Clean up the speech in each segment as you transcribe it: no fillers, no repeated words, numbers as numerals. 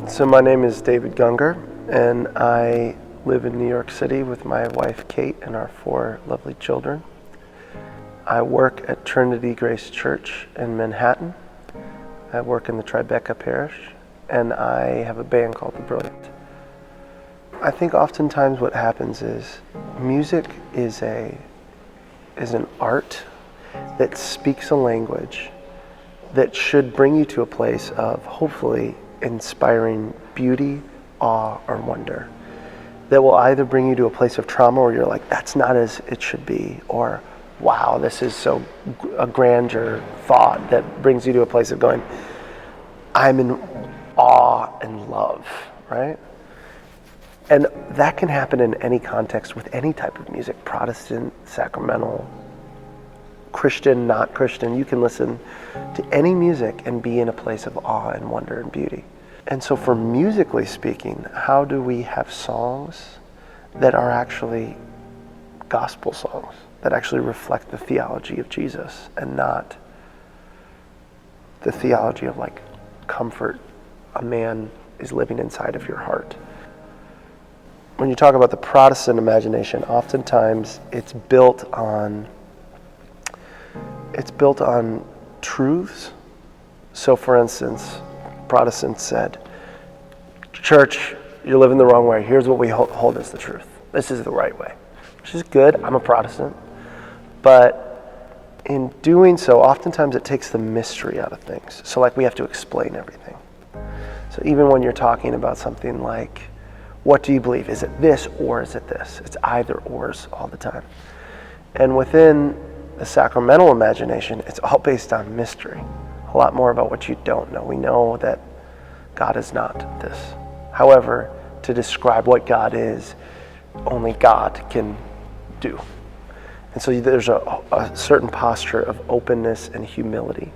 So my name is David Gungor, and I live in New York City with my wife Kate and our 4 lovely children. I work at Trinity Grace Church in Manhattan. I work in the Tribeca Parish, and I have a band called The Brilliant. I think oftentimes what happens is music is an art that speaks a language that should bring you to a place of hopefully inspiring beauty, awe, or wonder. That will either bring you to a place of trauma where you're like, that's not as it should be, or wow, this is so a grandeur thought that brings you to a place of going, I'm in awe and love, right? And that can happen in any context with any type of music, Protestant, sacramental, Christian, not Christian. You can listen to any music and be in a place of awe and wonder and beauty. And so for musically speaking, how do we have songs that are actually gospel songs, that actually reflect the theology of Jesus and not the theology of like comfort a man is living inside of your heart? When you talk about the Protestant imagination, oftentimes it's built on truths. So for instance, Protestants said, church, you're living the wrong way. Here's what we hold as the truth. This is the right way, which is good. I'm a Protestant. But in doing so, oftentimes it takes the mystery out of things. So like we have to explain everything. So even when you're talking about something like, what do you believe? Is it this or is it this? It's either ors all the time. And within the sacramental imagination, it's all based on mystery. A lot more about what you don't know. We know that God is not this. However, to describe what God is, only God can do. And so there's a certain posture of openness and humility.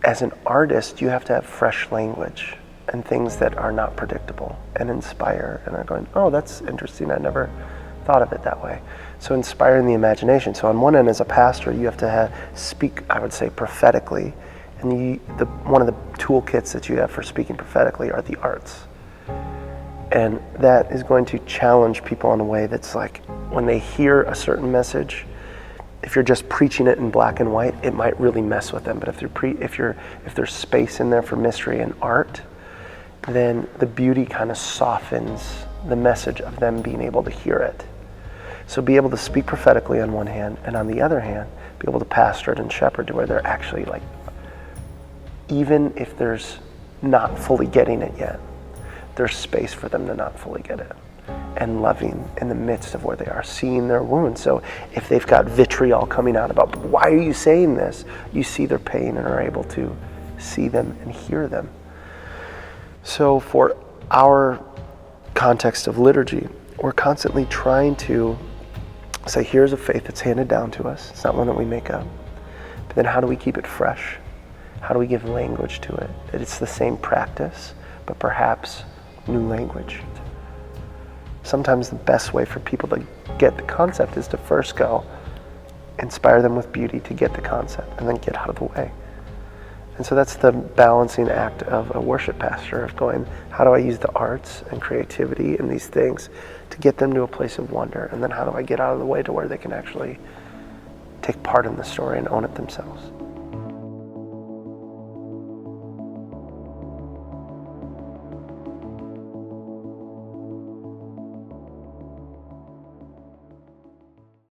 As an artist, you have to have fresh language and things that are not predictable and inspire and are going, oh, that's interesting. I never thought of it that way. So inspiring the imagination. So on one end, as a pastor, you have to speak, I would say, prophetically. And one of the toolkits that you have for speaking prophetically are the arts. And that is going to challenge people in a way that's like, when they hear a certain message, if you're just preaching it in black and white, it might really mess with them. But if there's space in there for mystery and art, then the beauty kind of softens the message of them being able to hear it. So be able to speak prophetically on one hand, and on the other hand, be able to pastor it and shepherd to where they're actually like, even if there's not fully getting it yet, there's space for them to not fully get it. And loving in the midst of where they are, seeing their wounds. So if they've got vitriol coming out about, why are you saying this? You see their pain and are able to see them and hear them. So for our context of liturgy, we're constantly trying to say, here's a faith that's handed down to us. It's not one that we make up. But then how do we keep it fresh? How do we give language to it? That it's the same practice, but perhaps new language. Sometimes the best way for people to get the concept is to first go inspire them with beauty to get the concept and then get out of the way. And so that's the balancing act of a worship pastor, of going, how do I use the arts and creativity and these things to get them to a place of wonder? And then how do I get out of the way to where they can actually take part in the story and own it themselves?